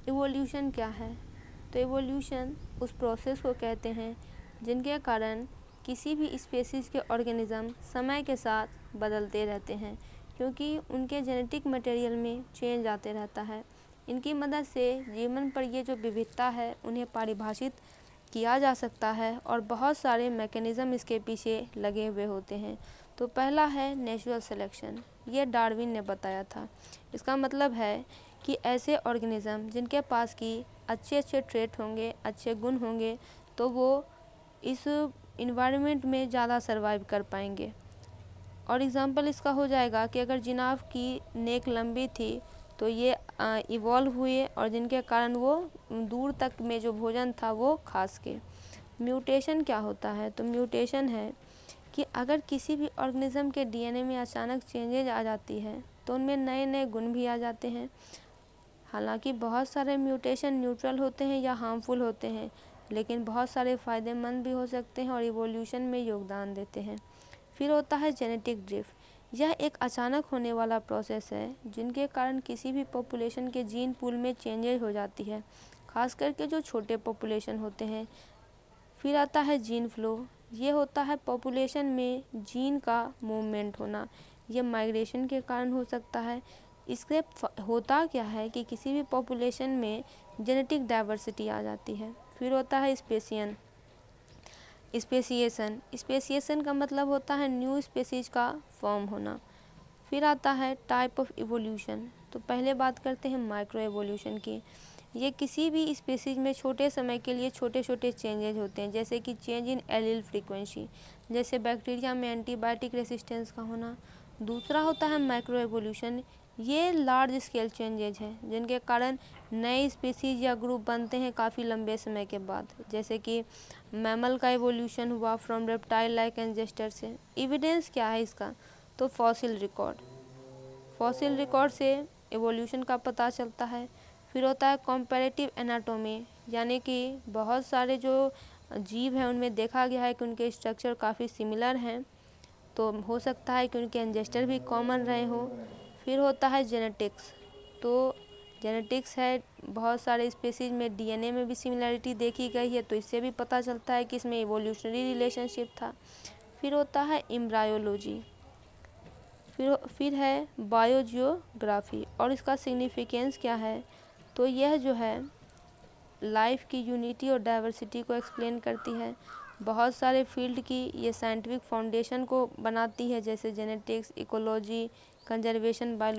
Evolution क्या है? तो इवोल्यूशन उस प्रोसेस को कहते हैं जिनके कारण किसी भी स्पेसीज़ के ऑर्गेनिज़म समय के साथ बदलते रहते हैं, क्योंकि उनके जेनेटिक मटेरियल में चेंज आते रहता है। इनकी मदद से जीवन पर ये जो विविधता है उन्हें परिभाषित किया जा सकता है और बहुत सारे मैकेनिज़्म इसके पीछे लगे हुए होते हैं। तो पहला है नेचुरल सिलेक्शन, ये डार्विन ने बताया था। इसका मतलब है कि ऐसे ऑर्गेनिज़म जिनके पास की अच्छे ट्रेट होंगे, अच्छे गुण होंगे, तो वो इस इन्वायरमेंट में ज़्यादा सर्वाइव कर पाएंगे। और एग्ज़ाम्पल इसका हो जाएगा कि अगर जिराफ की नेक लंबी थी तो ये इवॉल्व हुए और जिनके कारण वो दूर तक में जो भोजन था वो खा सके। म्यूटेशन क्या होता है? तो म्यूटेशन है कि अगर किसी भी ऑर्गेनिज़म के डीएनए में अचानक चेंजेज आ जाती है तो उनमें नए नए गुण भी आ जाते हैं। हालांकि बहुत सारे म्यूटेशन न्यूट्रल होते हैं या हार्मफुल होते हैं, लेकिन बहुत सारे फ़ायदेमंद भी हो सकते हैं और इवोल्यूशन में योगदान देते हैं। फिर होता है जेनेटिक ड्रिफ्ट, यह एक अचानक होने वाला प्रोसेस है जिनके कारण किसी भी पॉपुलेशन के जीन पूल में चेंजेज हो जाती है, खास करके जो छोटे पॉपुलेशन होते हैं। फिर आता है जीन फ्लो, ये होता है पॉपुलेशन में जीन का मूवमेंट होना, यह माइग्रेशन के कारण हो सकता है। इससे होता क्या है कि किसी भी पॉपुलेशन में जेनेटिक डाइवर्सिटी आ जाती है। फिर होता है स्पेसिएशन का मतलब होता है न्यू स्पेसीज का फॉर्म होना। फिर आता है टाइप ऑफ इवोल्यूशन, तो पहले बात करते हैं माइक्रो एवोल्यूशन की। ये किसी भी स्पेसीज में छोटे समय के लिए छोटे छोटे चेंजेज होते हैं, जैसे कि चेंज इन एलील फ्रीक्वेंसी, जैसे बैक्टीरिया में एंटीबायोटिक रेसिस्टेंस का होना। दूसरा होता है माइक्रो एवोल्यूशन, ये लार्ज स्केल चेंजेज हैं जिनके कारण नए स्पीसीज या ग्रुप बनते हैं काफ़ी लंबे समय के बाद, जैसे कि मैमल का एवोल्यूशन हुआ फ्रॉम रेप्टाइल लाइक एंजेस्टर से। एविडेंस क्या है इसका? तो फॉसिल रिकॉर्ड से एवोल्यूशन का पता चलता है। फिर होता है कॉम्पैरेटिव एनाटॉमी, यानी कि बहुत सारे जो जीव हैं उनमें देखा गया है कि उनके स्ट्रक्चर काफ़ी सिमिलर हैं, तो हो सकता है कि उनके एंजेस्टर भी कॉमन रहे हो। फिर होता है जेनेटिक्स, तो जेनेटिक्स है बहुत सारे स्पीसीज में डीएनए में भी सिमिलरिटी देखी गई है, तो इससे भी पता चलता है कि इसमें इवोल्यूशनरी रिलेशनशिप था। फिर होता है एम्ब्रायोलॉजी, फिर है बायोजियोग्राफी, और इसका सिग्निफिकेंस क्या है? तो यह जो है लाइफ की यूनिटी और डाइवर्सिटी को एक्सप्लेन करती है। बहुत सारे फील्ड की ये साइंटिफिक फाउंडेशन को बनाती है, जैसे जेनेटिक्स, इकोलॉजी, कंजर्वेशन, बायोलॉजी।